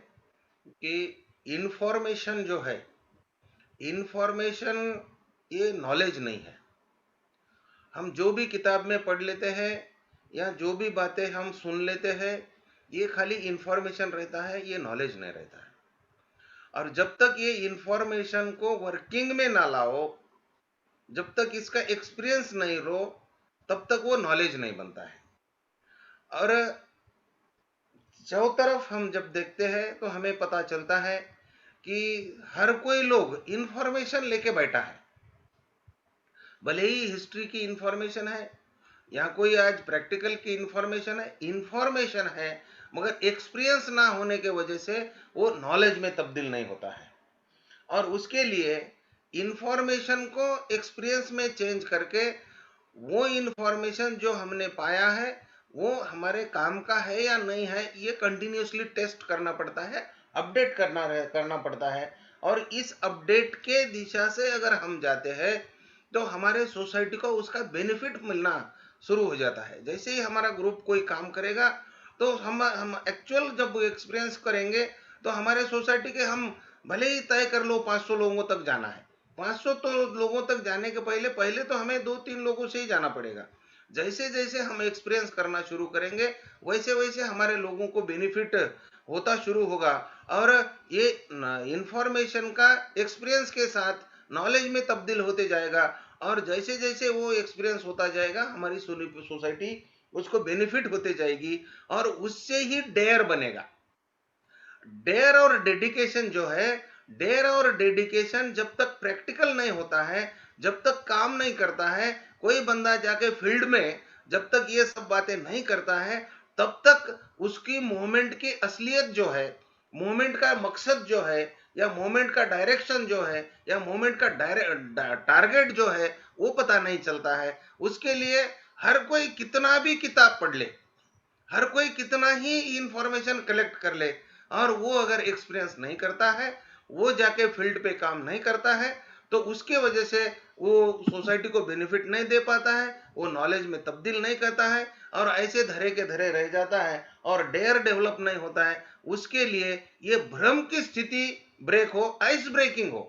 कि इन्फॉर्मेशन जो है, इन्फॉर्मेशन ये नॉलेज नहीं है। हम जो भी किताब में पढ़ लेते हैं या जो भी बातें हम सुन लेते हैं, ये खाली इन्फॉर्मेशन रहता है, ये नॉलेज नहीं रहता है। और जब तक ये इन्फॉर्मेशन को वर्किंग में ना लाओ, जब तक इसका एक्सपीरियंस नहीं लो, तब तक वो नॉलेज नहीं बनता है। और चारों तरफ हम जब देखते हैं तो हमें पता चलता है कि हर कोई लोग इन्फॉर्मेशन लेके बैठा है। भले ही हिस्ट्री की इन्फॉर्मेशन है या कोई आज प्रैक्टिकल की इन्फॉर्मेशन है, मगर एक्सपीरियंस ना होने के वजह से वो नॉलेज में तब्दील नहीं होता है। और उसके लिए इन्फॉर्मेशन को एक्सपीरियंस में चेंज करके वो इन्फॉर्मेशन जो हमने पाया है वो हमारे काम का है या नहीं है, ये कंटिन्यूसली टेस्ट करना पड़ता है, अपडेट करना पड़ता है। और इस अपडेट के दिशा से अगर हम जाते हैं तो हमारे सोसाइटी को उसका बेनिफिट मिलना शुरू हो जाता है। जैसे ही हमारा ग्रुप कोई काम करेगा तो हम एक्चुअल जब एक्सपीरियंस करेंगे तो हमारे सोसाइटी के, हम भले ही तय कर लो 500 लोगों तक जाना है, 500 तो लोगों तक जाने के पहले तो हमें 2-3 लोगों से ही जाना पड़ेगा। जैसे जैसे हम एक्सपीरियंस करना शुरू करेंगे वैसे वैसे हमारे लोगों को बेनिफिट होता शुरू होगा। और ये इंफॉर्मेशन का एक्सपीरियंस के साथ नॉलेज में तब्दील होते जाएगा। और जैसे जैसे वो एक्सपीरियंस होता जाएगा हमारी सोसाइटी उसको बेनिफिट होते जाएगी और उससे ही डेयर बनेगा। डेयर और डेडिकेशन जो है, डेयर और डेडिकेशन जब तक प्रैक्टिकल नहीं होता है, जब तक काम नहीं करता है, कोई बंदा जाके फील्ड में जब तक ये सब बातें नहीं करता है, तब तक उसकी मूवमेंट की असलियत जो है, मूवमेंट का मकसद जो है, या मूवमेंट का डायरेक्शन जो है, या मूवमेंट का टारगेट जो है, वो पता नहीं चलता है। उसके लिए हर कोई कितना भी किताब पढ़ ले, हर कोई कितना ही इंफॉर्मेशन कलेक्ट कर ले, और वो अगर एक्सपीरियंस नहीं करता है, वो जाके फील्ड पे काम नहीं करता है, तो उसके वजह से वो सोसाइटी को बेनिफिट नहीं दे पाता है, वो नॉलेज में तब्दील नहीं करता है, और ऐसे धरे के धरे रह जाता है और डेयर डेवलप नहीं होता है। उसके लिए ये भ्रम की स्थिति ब्रेक हो, आइस ब्रेकिंग हो।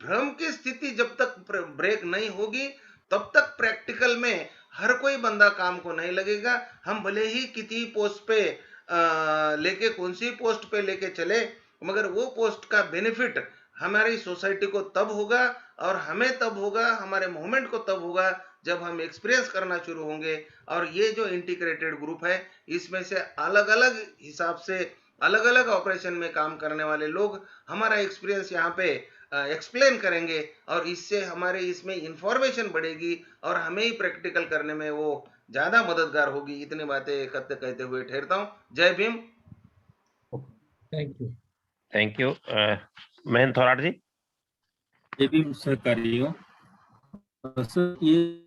भ्रम की स्थिति जब तक ब्रेक नहीं होगी तब तक प्रैक्टिकल में हर कोई बंदा काम को नहीं लगेगा। हम भले ही किसी पोस्ट पे लेके कौन सी पोस्ट पे लेके चले, मगर वो पोस्ट का बेनिफिट हमारी सोसाइटी को तब होगा और हमें तब होगा, हमारे मूवमेंट को तब होगा जब हम एक्सपीरियंस करना शुरू होंगे। और ये जो इंटीग्रेटेड ग्रुप है, इसमें से अलग अलग हिसाब से अलग अलग ऑपरेशन में काम करने वाले लोग हमारा एक्सपीरियंस यहाँ पे एक्सप्लेन करेंगे और इससे हमारे इसमें इंफॉर्मेशन बढ़ेगी और हमें ही प्रैक्टिकल करने में वो ज्यादा मददगार होगी। इतनी बातें कहते हुए ठहरता हूँ। जय भीम। Thank you. महेंद्र थोराट जी। जय भीम सहकारियों। सर, ये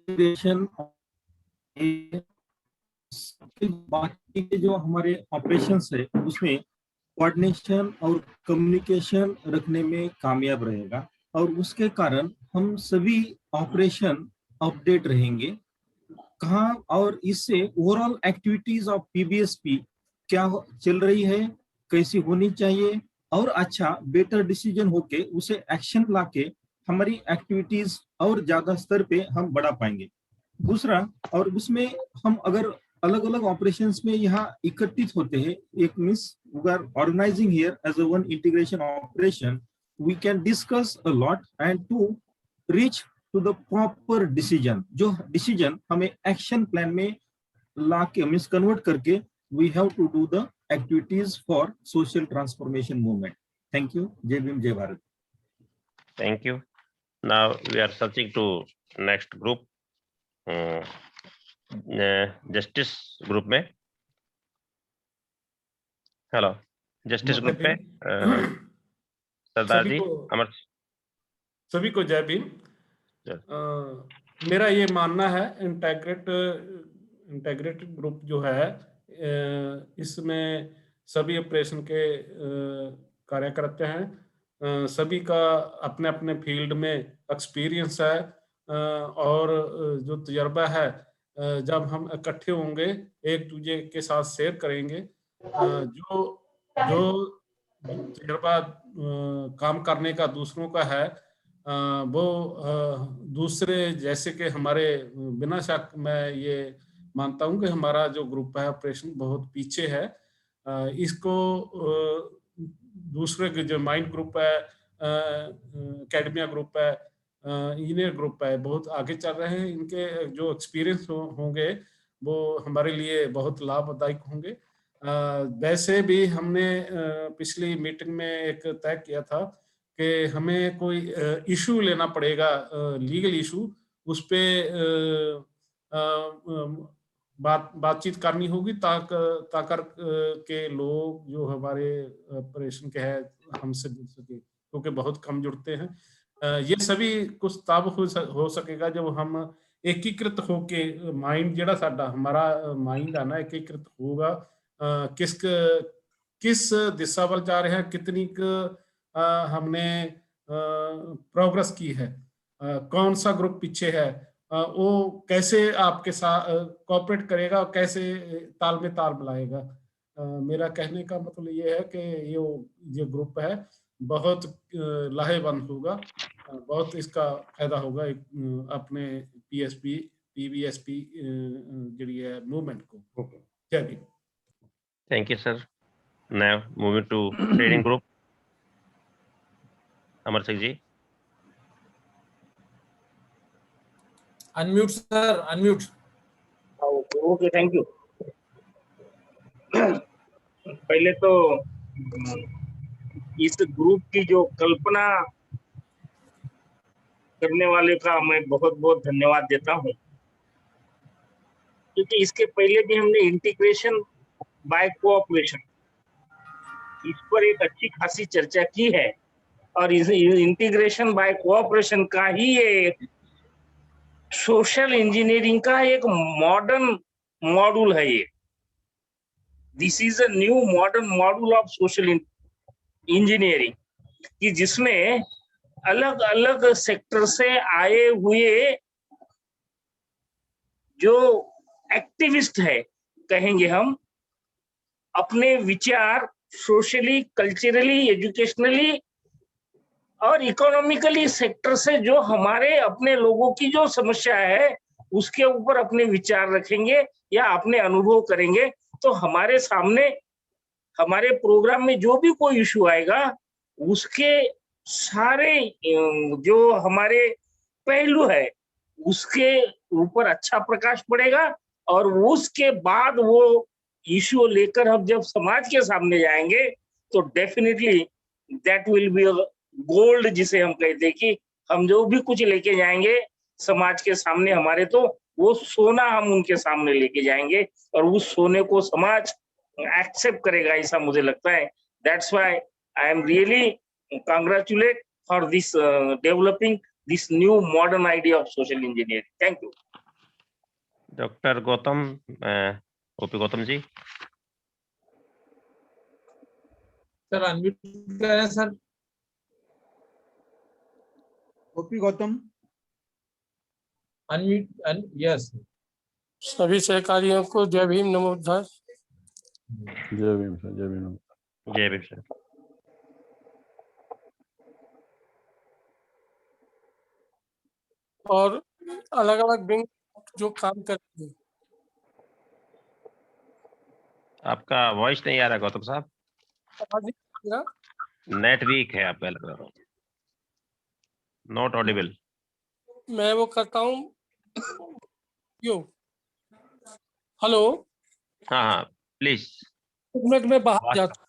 बाकी के जो हमारे ऑपरेशंस है उसमें कोऑर्डिनेशन और कम्युनिकेशन रखने में कामयाब रहेगा और उसके कारण हम सभी ऑपरेशन अपडेट रहेंगे कहाँ, और इससे ओवरऑल एक्टिविटीज ऑफ पीबीएसपी क्या चल रही है, कैसी होनी चाहिए, और अच्छा बेटर डिसीजन होके उसे एक्शन लाके हमारी एक्टिविटीज और ज्यादा स्तर पे हम बढ़ा पाएंगे। दूसरा, और उसमें हम अगर अलग अलग ऑपरेशंस में यहाँ इकट्ठित होते हैं, एक means we are organizing here as a one integration operation, we can discuss a lot and to reach to the proper decision, जो डिसीजन हमें एक्शन प्लान में ला के मीन्स कन्वर्ट करके we have to do the activities for social transformation movement. Thank you. जय भीम, जय Bharat. Thank you. Now we are searching to next group, justice group में। Hello, justice group में सरदार जी, अमर। सभी को जय भीम। मेरा ये मानना है इंटीग्रेटेड ग्रुप जो है, इसमें सभी ऑपरेशन के कार्यकर्ता हैं, सभी का अपने अपने फील्ड में एक्सपीरियंस है और जो तजर्बा है, जब हम इकट्ठे होंगे एक दूसरे के साथ शेयर करेंगे, जो तजर्बा काम करने का दूसरों का है, वो दूसरे, जैसे कि हमारे, बिना शक मैं ये मानता हूँ कि हमारा जो ग्रुप है ऑपरेशन बहुत पीछे है। इसको दूसरे के जो माइंड ग्रुप है, एकेडमिया ग्रुप है, इंजीनियर ग्रुप है, बहुत आगे चल रहे हैं। इनके जो एक्सपीरियंस होंगे वो हमारे लिए बहुत लाभदायक होंगे। वैसे भी हमने पिछली मीटिंग में एक तय किया था कि हमें कोई इशू लेना पड़ेगा, लीगल इशू, उस पे बातचीत करनी होगी ताकर के लोग जो हमारे ऑपरेशन के हैं हमसे जुड़ सके, क्योंकि बहुत कम जुड़ते हैं। ये सभी कुछ तब हो सकेगा जब हम एकीकृत होके, माइंड जेड़ा साडा हमारा माइंड है ना, एकीकृत होगा, किस दिशा वाल जा रहे हैं, कितनी हमने प्रोग्रेस की है, कौन सा ग्रुप पीछे है, वो कैसे आपके साथ कोऑपरेट करेगा, कैसे ताल में ताल मिलाएगा। मेरा कहने का मतलब ये है कि ये ग्रुप है बहुत लाहेबंद होगा, बहुत इसका फायदा होगा अपने पीबीएसपी जी है मूवमेंट को। जय Bhim. Thank you sir. Now moving to trading group, Amar Singh ji. Unmute sir, unmute. Okay, thank you. पहले तो इस ग्रुप की जो कल्पना करने वाले का मैं बहुत बहुत धन्यवाद देता हूं, क्योंकि इसके पहले भी हमने इंटीग्रेशन बाय कोऑपरेशन, इस पर एक अच्छी खासी चर्चा की है, और इस इंटीग्रेशन बाय कोऑपरेशन का ही ये सोशल इंजीनियरिंग का एक मॉडर्न मॉड्यूल है। ये this is a new modern module of social engineering, कि जिसमें अलग अलग सेक्टर से आए हुए जो एक्टिविस्ट है, कहेंगे हम, अपने विचार सोशली, कल्चरली, एजुकेशनली और इकोनॉमिकली सेक्टर से जो हमारे अपने लोगों की जो समस्या है उसके ऊपर अपने विचार रखेंगे या अपने अनुभव करेंगे। तो हमारे सामने हमारे प्रोग्राम में जो भी कोई इशू आएगा उसके सारे जो हमारे पहलू है उसके ऊपर अच्छा प्रकाश पड़ेगा और उसके बाद वो इशू लेकर हम जब समाज के सामने जाएंगे तो definitely that will be gold, जिसे हम कहते हैं कि हम जो भी कुछ लेके जाएंगे समाज के सामने हमारे, तो वो सोना हम उनके सामने लेके जाएंगे और उस सोने को समाज एक्सेप्ट करेगा, ऐसा मुझे लगता है। That's why I am really congratulate for this developing this new modern idea of social engineering. Thank you. Doctor Gautam, OP Gautam ji. Sir unmute करें sir. OP Gautam unmute, yes. सभी सहकारियों को जय भीम, नमो बुद्धाय। जय भीम सर, जय भीम। जय भीम सर। और अलग अलग विंग जो काम करते हैं। आपका वॉइस नहीं आ रहा गौतम साहब, नेट वीक है आपका, लग रहा है नॉट ऑडिबल। मैं वो करता हूँ यो, हेलो। हाँ हाँ प्लीज। एक मिनट में बाहर जाता हूँ।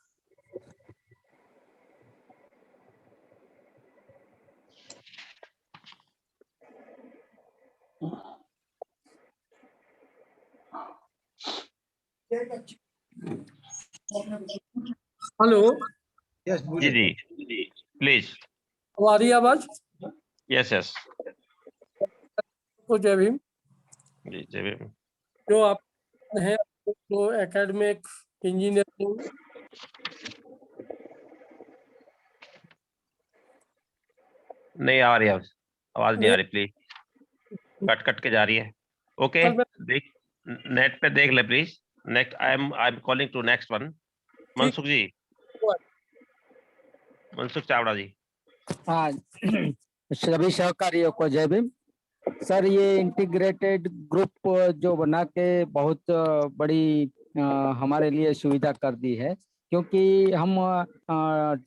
हेलो। यस जी जी प्लीज। हमारी आवाज? Yes yes. तो जय भीम जी, जय भीम। जो आप है जो एकेडमिक इंजीनियरिंग नहीं आ रही आवाज नहीं आ रही, प्लीज। कट कट के जा रही है। ओके देख, नेट पे देख ले please. Next I am calling to next one. Mansukh ji, Mansukh Chavda ji. हाँ, सभी सहकारियों को जय भीम। सर ये इंटीग्रेटेड ग्रुप जो बना के बहुत बड़ी हमारे लिए सुविधा कर दी है, क्योंकि हम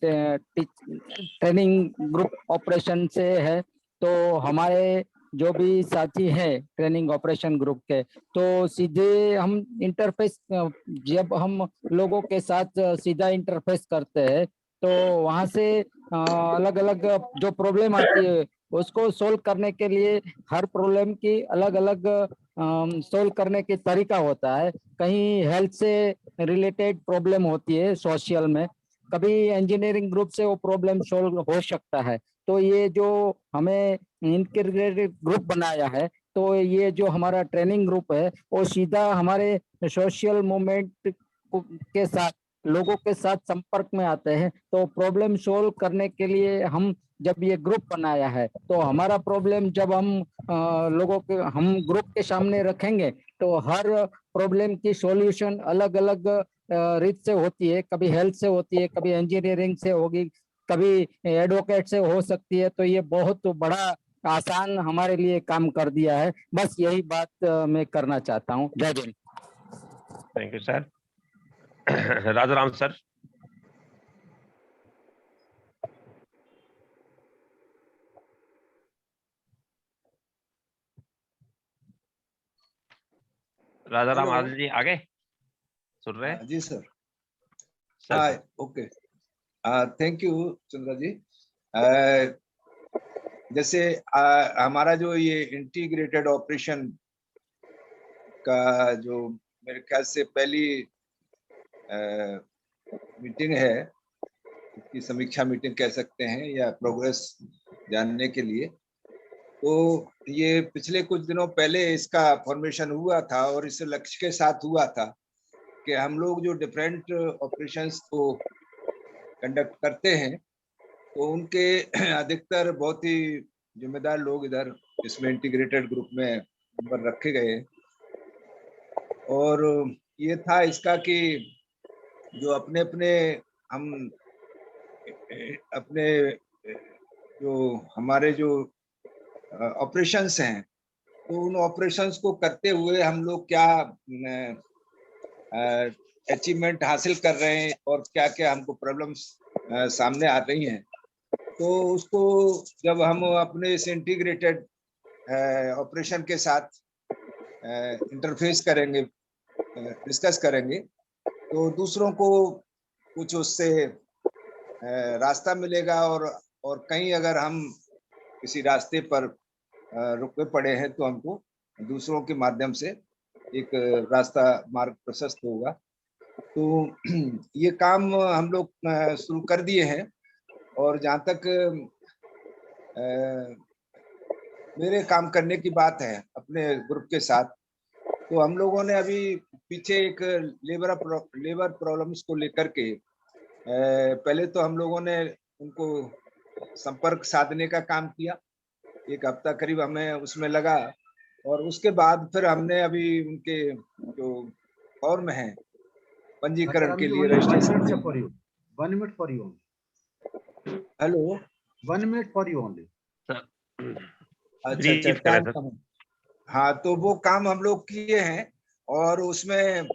ट्रेनिंग ग्रुप ऑपरेशन से है, तो हमारे जो भी साथी हैं ट्रेनिंग ऑपरेशन ग्रुप के, तो सीधे हम इंटरफेस, जब हम लोगों के साथ सीधा इंटरफेस करते हैं तो वहाँ से अलग अलग जो प्रॉब्लम आती है उसको सोल्व करने के लिए हर प्रॉब्लम की अलग अलग सोल्व करने की तरीका होता है। कहीं हेल्थ से रिलेटेड प्रॉब्लम होती है सोशल में, कभी इंजीनियरिंग ग्रुप से वो प्रॉब्लम सोल्व हो सकता है। तो ये जो हमें इंटीग्रेटेड ग्रुप बनाया है, तो ये जो हमारा ट्रेनिंग ग्रुप है वो सीधा हमारे सोशल मूवमेंट के साथ लोगों के साथ संपर्क में आते हैं। तो प्रॉब्लम सोल्व करने के लिए हम जब ये ग्रुप बनाया है, तो हमारा प्रॉब्लम जब हम लोगों के हम ग्रुप के सामने रखेंगे तो हर प्रॉब्लम की सॉल्यूशन अलग अलग रीत से होती है। कभी हेल्थ से होती है, कभी इंजीनियरिंग से होगी, कभी एडवोकेट से हो सकती है। तो ये बहुत बड़ा आसान हमारे लिए काम कर दिया है। बस यही बात मैं करना चाहता हूँ। जय Bhim. Thank you sir. Rajaram sir. Rajaram Adil ji आगे सुन रहे हैं? जी sir. Hi, okay, thank you Chandra ji. जैसे हमारा जो ये इंटीग्रेटेड ऑपरेशन का जो मेरे ख्याल से पहली मीटिंग है, इसकी समीक्षा मीटिंग कह सकते हैं या प्रोग्रेस जानने के लिए, तो ये पिछले कुछ दिनों पहले इसका फॉर्मेशन हुआ था और इस लक्ष्य के साथ हुआ था कि हम लोग जो डिफरेंट ऑपरेशंस को कंडक्ट करते हैं तो उनके अधिकतर बहुत ही जिम्मेदार लोग इधर इसमें इंटीग्रेटेड ग्रुप में नंबर रखे गए। और ये था इसका कि जो अपने अपने हम अपने जो हमारे जो ऑपरेशंस हैं, तो उन ऑपरेशंस को करते हुए हम लोग क्या अचीवमेंट हासिल कर रहे हैं और क्या क्या हमको प्रॉब्लम्स सामने आ रही हैं, तो उसको जब हम अपने इस इंटीग्रेटेड ऑपरेशन के साथ इंटरफेस करेंगे, डिस्कस करेंगे, तो दूसरों को कुछ उससे रास्ता मिलेगा और कहीं अगर हम किसी रास्ते पर रुके पड़े हैं तो हमको दूसरों के माध्यम से एक रास्ता मार्ग प्रशस्त होगा। तो ये काम हम लोग शुरू कर दिए हैं। और जहाँ तक मेरे काम करने की बात है अपने ग्रुप के साथ, तो हम लोगों ने अभी पीछे एक लेबर प्रॉब्लम्स को लेकर के पहले तो हम लोगों ने उनको संपर्क साधने का काम किया, 1 हफ्ता करीब हमें उसमें लगा, और उसके बाद फिर हमने अभी उनके जो फॉर्म है पंजीकरण के लिए registration for you 1 minute for you hello 1 minute for you only. अच्छा टाइम कम है। हाँ, तो वो काम हम लोग किए हैं और उसमें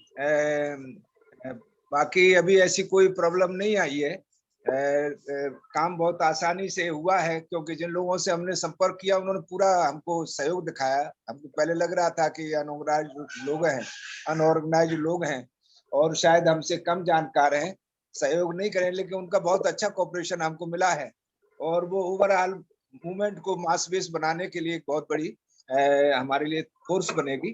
बाकी अभी ऐसी कोई प्रॉब्लम नहीं आई है। काम बहुत आसानी से हुआ है, क्योंकि जिन लोगों से हमने संपर्क किया उन्होंने पूरा हमको सहयोग दिखाया। हमको पहले लग रहा था कि अनऑर्गेनाइज लोग हैं और शायद हमसे कम जानकार हैं, सहयोग नहीं करें, लेकिन उनका बहुत अच्छा कोऑपरेशन हमको मिला है और वो ओवरऑल मूवमेंट को मास बेस बनाने के लिए एक बहुत बड़ी हमारे लिए फोर्स बनेगी।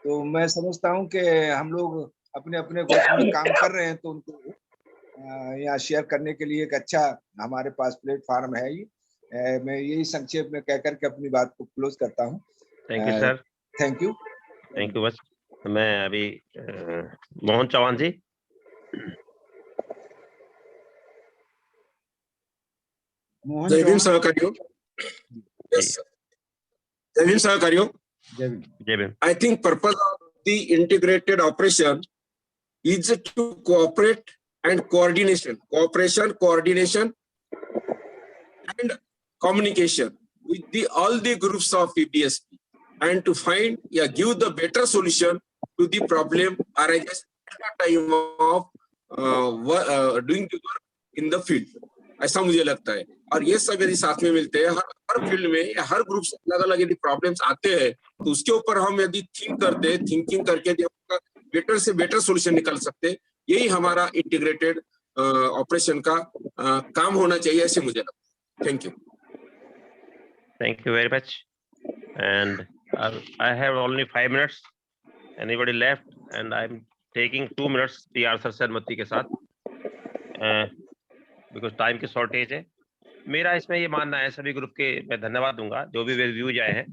तो मैं समझता हूँ कि हम लोग अपने अपने ग्रुप में काम कर रहे हैं, तो उनको यहाँ शेयर करने के लिए एक अच्छा हमारे पास प्लेटफॉर्म है। ये मैं यही संक्षेप में कहकर के अपनी बात को क्लोज करता हूँ। Thank you sir. Thank you. बस मैं अभी मोहन चौहान जी। जय भीम सहकारियों। जय भीम सहकारियों। जय Bhim. I think purpose of the integrated operation is to cooperate and coordination, and communication with all the groups of PBSP, and to find, give the better solution to the problem arises at the time of doing the work in the field. ऐसा मुझे लगता है। और ये सब यदि साथ में मिलते हैं, हर फील्ड में या हर ग्रुप से अलग अलग यदि प्रॉब्लम्स आते हैं, तो उसके ऊपर हम यदि थिंकिंग करके बेटर से बेटर सोल्यूशन निकाल सकते हैं। यही हमारा इंटीग्रेटेड ऑपरेशन का काम होना चाहिए, ऐसे मुझे लगता है। Thank you very much. And I have only 5 minutes. Anybody left? And I'm taking 2 minutes PR sir से अनुमति के साथ, बिकॉज टाइम की शॉर्टेज है। मेरा इसमें ये मानना है, सभी ग्रुप के मैं धन्यवाद दूंगा जो भी व्यूज आए हैं,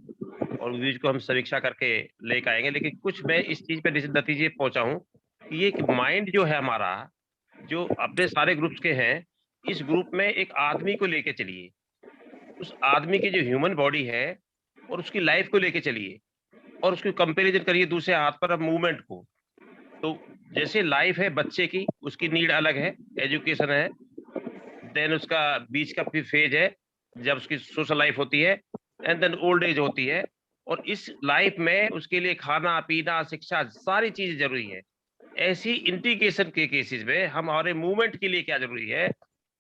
और व्यूज को हम समीक्षा करके लेकर आएंगे। लेकिन कुछ मैं इस चीज पे नतीजे पहुंचा हूं कि ये माइंड जो है हमारा, जो अपने सारे ग्रुप्स के हैं, इस ग्रुप में एक आदमी को लेके चलिए, उस आदमी की जो ह्यूमन बॉडी है और उसकी लाइफ को लेके चलिए, और उसको कंपेरिजन करिए दूसरे हाथ पर मूवमेंट को। तो जैसे लाइफ है बच्चे की, उसकी नीड अलग है, एजुकेशन है, देन उसका बीच का फेज है जब उसकी सोशल लाइफ होती है, एंड देन ओल्ड एज होती है, और इस लाइफ में उसके लिए खाना पीना शिक्षा सारी चीजें जरूरी है। ऐसी इंटीग्रेशन के केसेस में हमारे मूवमेंट के लिए क्या जरूरी है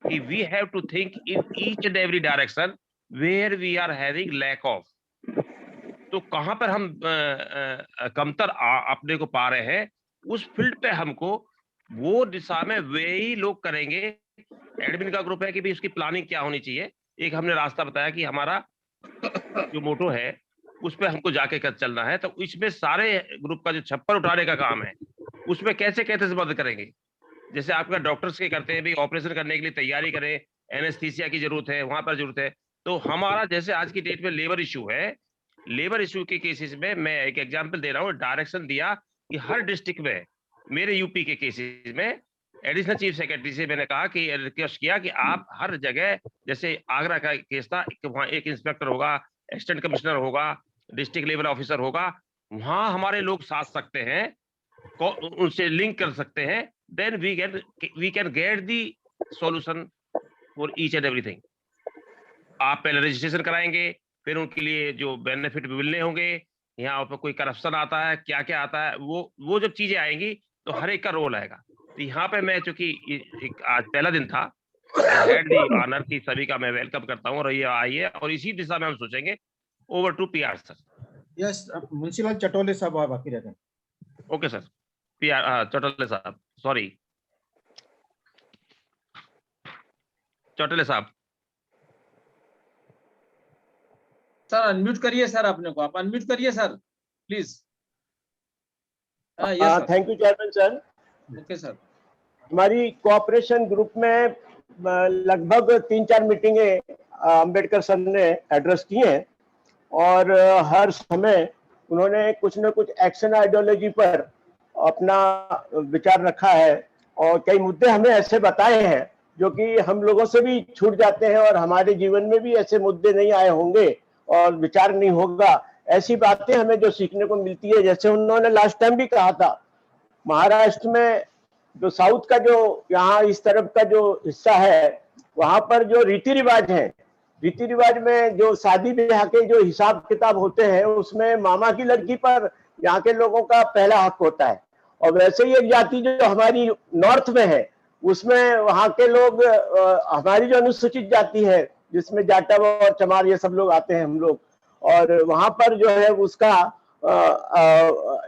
कि we have to think in each and every direction where we are having lack of. तो कहां पर हम कमतर अपने को पा रहे हैं, उस फील्ड पे हमको वो दिशा में वे ही लोग करेंगे। एडमिन का ग्रुप है कि भी उसकी प्लानिंग क्या होनी चाहिए। एक हमने रास्ता बताया कि हमारा जो मोटो है उस पर हमको जाके चलना है, तो इसमें सारे ग्रुप का जो छप्पर उठाने का काम है उसमें कैसे कैसे से मदद करेंगे। जैसे आपका डॉक्टर्स के करते हैं भी, ऑपरेशन करने के लिए तैयारी करें, एनेस्थीसिया की जरूरत है, वहां पर जरूरत है। तो हमारा जैसे आज की डेट में लेबर इशू है, लेबर इशू के केसेस में मैं एक एग्जांपल दे रहा हूँ, डायरेक्शन दिया कि हर डिस्ट्रिक्ट में, मेरे यूपी के केसेस में एडिशनल चीफ सेक्रेटरी से मैंने कहा कि रिक्वेस्ट किया कि आप हर जगह, जैसे आगरा का केस था, वहाँ एक इंस्पेक्टर होगा, असिस्टेंट कमिश्नर होगा, डिस्ट्रिक्ट लेवल ऑफिसर होगा, वहां हमारे लोग साथ सकते हैं, उनसे लिंक कर सकते हैं, then we can get the solution for each and everything. आप पहले रजिस्ट्रेशन कराएंगे, फिर उनके लिए जो बेनिफिट मिलने होंगे, यहाँ पर कोई करप्शन आता है, क्या क्या आता है, वो जब चीजें आएंगी तो हर एक का रोल आएगा। तो यहाँ पे मैं चूंकि आज पहला दिन था, हेड दी ऑनर की सभी का मैं वेलकम करता हूँ, और ये आइए और इसी दिशा में हम सोचेंगे। Over to PR sir. Yes, Munshilal Chatole साहब और बाकी रहते हैं। ओके सर, पीआर चटोले साहब, सॉरी चटोले साहब। सर अनम्यूट करिए सर, अपने को आप अनम्यूट करिए sir please. Yes sir. Thank you chairman sir. Okay sir. हमारी कोऑपरेशन ग्रुप में लगभग 3-4 मीटिंगें अंबेडकर सर ने एड्रेस की हैं, और हर समय उन्होंने कुछ न कुछ एक्शन आइडियोलॉजी पर अपना विचार रखा है, और कई मुद्दे हमें ऐसे बताए हैं जो कि हम लोगों से भी छूट जाते हैं, और हमारे जीवन में भी ऐसे मुद्दे नहीं आए होंगे और विचार नहीं होगा, ऐसी बातें हमें जो सीखने को मिलती है। जैसे उन्होंने लास्ट टाइम भी कहा था, महाराष्ट्र में जो साउथ का जो यहाँ इस तरफ का जो हिस्सा है, वहां पर जो रीति रिवाज है, रीति रिवाज में जो शादी ब्याह के जो हिसाब किताब होते हैं, उसमें मामा की लड़की पर यहाँ के लोगों का पहला हक होता है। और वैसे ही एक जाति जो हमारी नॉर्थ में है, उसमें वहाँ के लोग हमारी जो अनुसूचित जाति है, जिसमें जाटव और चमार ये सब लोग आते हैं हम लोग, और वहां पर जो है उसका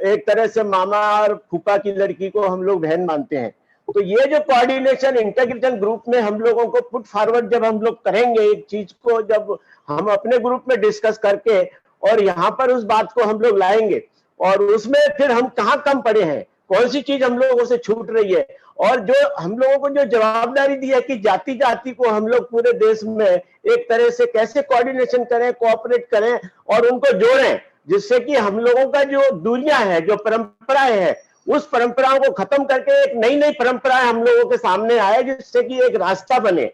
एक तरह से मामा और फूफा की लड़की को हम लोग बहन मानते हैं। तो ये जो कोऑर्डिनेशन इंटीग्रेशन ग्रुप में हम लोगों को पुट फॉरवर्ड जब हम लोग करेंगे एक चीज को, जब हम अपने ग्रुप में डिस्कस करके और यहाँ पर उस बात को हम लोग लाएंगे, और उसमें फिर हम कहाँ कम पड़े हैं, कौन सी चीज हम लोगों से छूट रही है, और जो हम लोगों को जो जवाबदारी दी है कि जाति जाति को हम लोग पूरे देश में एक तरह से कैसे कोऑर्डिनेशन करें, कोऑपरेट करें और उनको जोड़ें, जिससे कि हम लोगों का जो दूरियां है, जो परंपराएं हैं, उस परंपराओं को खत्म करके एक नई नई परंपराएं हम लोगों के सामने आए, जिससे कि एक रास्ता बने।